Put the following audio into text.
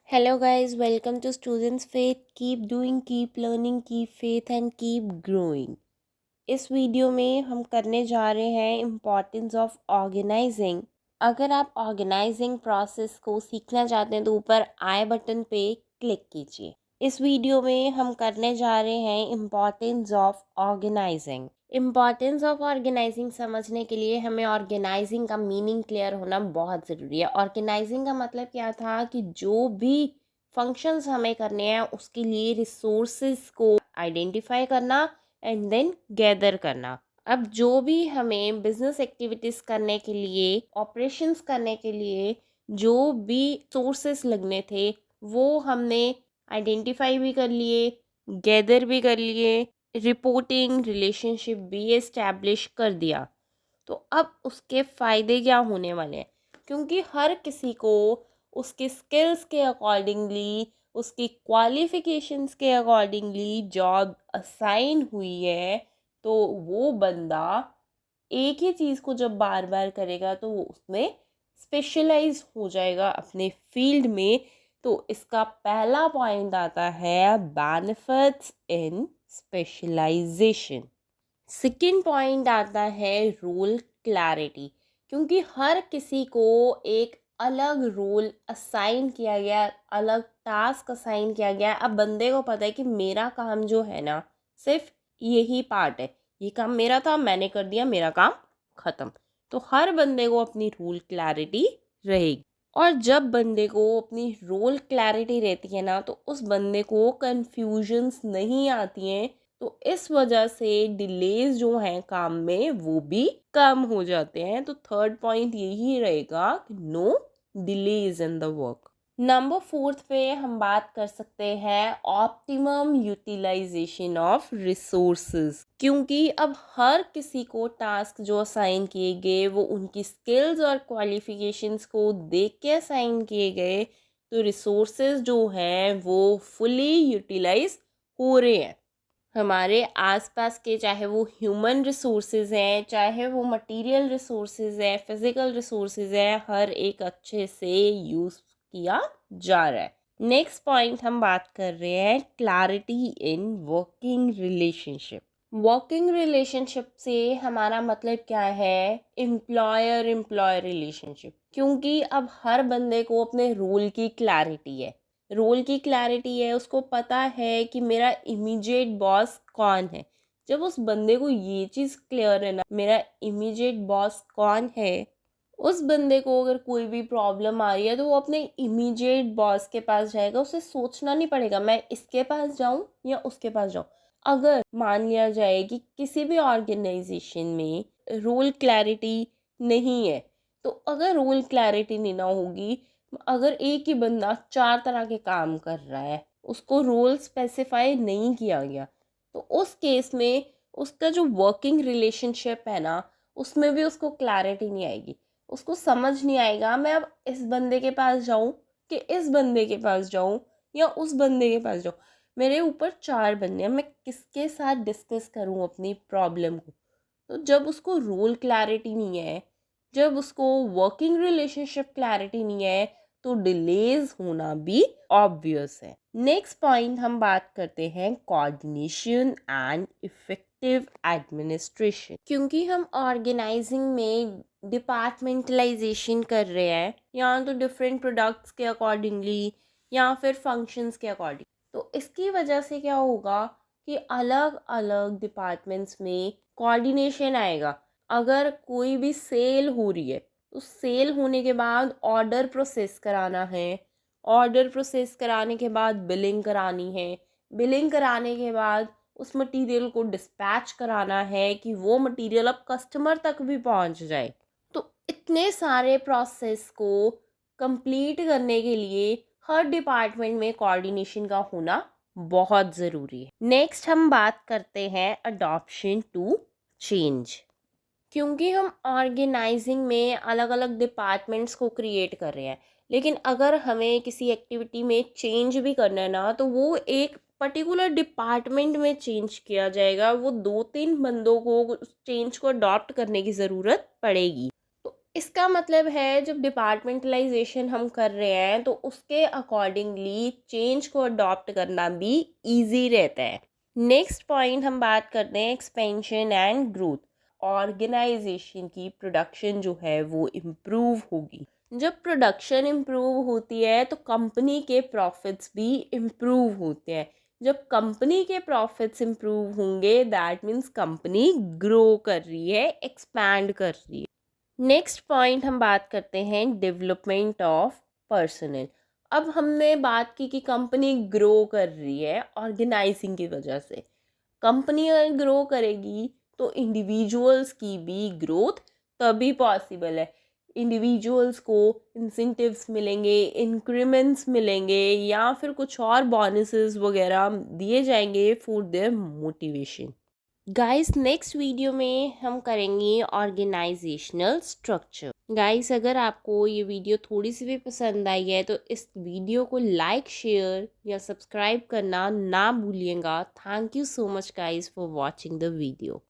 Hello guys, welcome to Students Faith. Keep doing, keep learning, keep faith and keep growing. इस video में हम करने जा रहे हैं इम्पॉर्टेंस ऑफ ऑर्गेनाइजिंग। अगर आप ऑर्गेनाइजिंग प्रोसेस को सीखना चाहते हैं तो ऊपर आई बटन पे क्लिक कीजिए। इस वीडियो में हम करने जा रहे हैं importance of organising. Importance of organising समझने के लिए हमें ऑर्गेनाइजिंग का मीनिंग क्लियर होना बहुत ज़रूरी है। ऑर्गेनाइजिंग का मतलब क्या था कि जो भी फंक्शंस हमें करने हैं उसके लिए रिसोर्सेज को आइडेंटिफाई करना एंड देन गैदर करना। अब जो भी हमें बिजनेस एक्टिविटीज़ करने के लिए, ऑपरेशंस करने के लिए जो भी सोर्सेस लगने थे वो हमने आइडेंटिफाई भी कर लिए, गैदर भी कर लिए, रिपोर्टिंग रिलेशनशिप भी एस्टैब्लिश कर दिया। तो अब उसके फ़ायदे क्या होने वाले हैं, क्योंकि हर किसी को उसके स्किल्स के अकॉर्डिंगली, उसकी क्वालिफ़िकेशंस के अकॉर्डिंगली जॉब असाइन हुई है। तो वो बंदा एक ही चीज़ को जब बार बार करेगा तो वो उसमें स्पेशलाइज हो जाएगा अपने फील्ड में। तो इसका पहला पॉइंट आता है benefits in specialisation. Second point आता है रोल क्लैरिटी, क्योंकि हर किसी को एक अलग रोल असाइन किया गया, अलग टास्क असाइन किया गया। अब बंदे को पता है कि मेरा काम जो है ना सिर्फ यही पार्ट है, ये काम मेरा था, मैंने कर दिया, मेरा काम ख़त्म। तो हर बंदे को अपनी रोल क्लैरिटी रहेगी। और जब बंदे को अपनी रोल क्लैरिटी रहती है ना तो उस बंदे को कन्फ्यूजन्स नहीं आती हैं। तो इस वजह से डिलेज जो हैं काम में वो भी कम हो जाते हैं। तो थर्ड पॉइंट यही रहेगा कि no delays in the work. Number fourth पे हम बात कर सकते हैं ऑप्टिमम यूटिलाइजेशन ऑफ रिसोर्सेज, क्योंकि अब हर किसी को टास्क जो असाइन किए गए वो उनकी स्किल्स और क्वालिफिकेशंस को देख के असाइन किए गए। तो रिसोर्सेज जो हैं वो फुली यूटिलाइज हो रहे हैं। हमारे आसपास के, चाहे वो ह्यूमन रिसोर्सेज हैं, चाहे वो मटेरियल रिसोर्सेज है, फिजिकल रिसोर्सेज है, हर एक अच्छे से यूज़ किया जा रहा है। नेक्स्ट पॉइंट हम बात कर रहे हैं clarity in working relationship. Working relationship से हमारा मतलब क्या है? एम्प्लॉयर एम्प्लॉय रिलेशनशिप, क्योंकि अब हर बंदे को अपने रोल की क्लैरिटी है। उसको पता है कि मेरा इमीडिएट बॉस कौन है। जब उस बंदे को ये चीज़ क्लियर है ना, मेरा इमीडिएट बॉस कौन है, उस बंदे को अगर कोई भी प्रॉब्लम आ रही है तो वो अपने इमीडिएट बॉस के पास जाएगा। उसे सोचना नहीं पड़ेगा मैं इसके पास जाऊं या उसके पास जाऊं। अगर मान लिया जाए कि किसी भी ऑर्गेनाइजेशन में रोल क्लैरिटी नहीं है, तो अगर रोल क्लैरिटी नहीं ना होगी, अगर एक ही बंदा 4 तरह के काम कर रहा है, उसको रोल स्पेसिफाई नहीं किया गया, तो उस केस में उसका जो वर्किंग रिलेशनशिप है ना उसमें भी उसको क्लैरिटी नहीं आएगी। उसको समझ नहीं आएगा मैं अब इस बंदे के पास जाऊं कि इस बंदे के पास जाऊं या उस बंदे के पास जाऊं। मेरे ऊपर 4 बंदे हैं, मैं किसके साथ डिस्कस करूं अपनी प्रॉब्लम को। तो जब उसको रोल क्लैरिटी नहीं है, जब उसको वर्किंग रिलेशनशिप क्लैरिटी नहीं है, तो डिलेज होना भी ऑब्वियस है। नेक्स्ट पॉइंट हम बात करते हैं कोऑर्डिनेशन एंड इफेक्टिव एडमिनिस्ट्रेशन, क्योंकि हम ऑर्गेनाइजिंग में डिपार्टमेंटलाइजेशन कर रहे हैं, या तो डिफरेंट प्रोडक्ट्स के अकॉर्डिंगली या फिर फंक्शंस के अकॉर्डिंग। तो इसकी वजह से क्या होगा कि अलग अलग डिपार्टमेंट्स में कोऑर्डिनेशन आएगा। अगर कोई भी सेल हो रही है तो सेल होने के बाद ऑर्डर प्रोसेस कराना है, ऑर्डर प्रोसेस कराने के बाद बिलिंग करानी है, बिलिंग कराने के बाद उस मटेरियल को डिस्पैच कराना है कि वो मटेरियल अब कस्टमर तक भी पहुंच जाए। तो इतने सारे प्रोसेस को कंप्लीट करने के लिए हर डिपार्टमेंट में कोऑर्डिनेशन का होना बहुत ज़रूरी है। नेक्स्ट हम बात करते हैं अडॉप्शन टू चेंज, क्योंकि हम ऑर्गेनाइजिंग में अलग अलग डिपार्टमेंट्स को क्रिएट कर रहे हैं, लेकिन अगर हमें किसी एक्टिविटी में चेंज भी करना है ना तो वो एक पर्टिकुलर डिपार्टमेंट में चेंज किया जाएगा। वो 2-3 बंदों को उस चेंज को अडॉप्ट करने की ज़रूरत पड़ेगी। तो इसका मतलब है जब डिपार्टमेंटलाइजेशन हम कर रहे हैं तो उसके अकॉर्डिंगली चेंज को अडॉप्ट करना भी इजी रहता है। नेक्स्ट पॉइंट हम बात करते हैं एक्सपेंशन एंड ग्रोथ। ऑर्गेनाइजेशन की प्रोडक्शन जो है वो इम्प्रूव होगी। जब प्रोडक्शन इम्प्रूव होती है तो कंपनी के प्रॉफिट्स भी इम्प्रूव होते हैं। जब कंपनी के प्रॉफिट्स इम्प्रूव होंगे दैट मीन्स कंपनी ग्रो कर रही है, एक्सपैंड कर रही है। नेक्स्ट पॉइंट हम बात करते हैं डेवलपमेंट ऑफ पर्सनल। अब हमने बात की कि कंपनी ग्रो कर रही है ऑर्गेनाइजिंग की वजह से। कंपनी अगर ग्रो करेगी तो इंडिविजुअल्स की भी ग्रोथ तभी पॉसिबल है। इंडिविजुअल्स को इंसेंटिव्स मिलेंगे, इंक्रीमेंट्स मिलेंगे या फिर कुछ और बोनसेस वगैरह दिए जाएंगे for their motivation. Guys next video में हम करेंगे ऑर्गेनाइजेशनल स्ट्रक्चर। गाइस अगर आपको ये वीडियो थोड़ी सी भी पसंद आई है तो इस वीडियो को लाइक, शेयर या सब्सक्राइब करना ना भूलिएगा। Thank you so much guys for watching the video.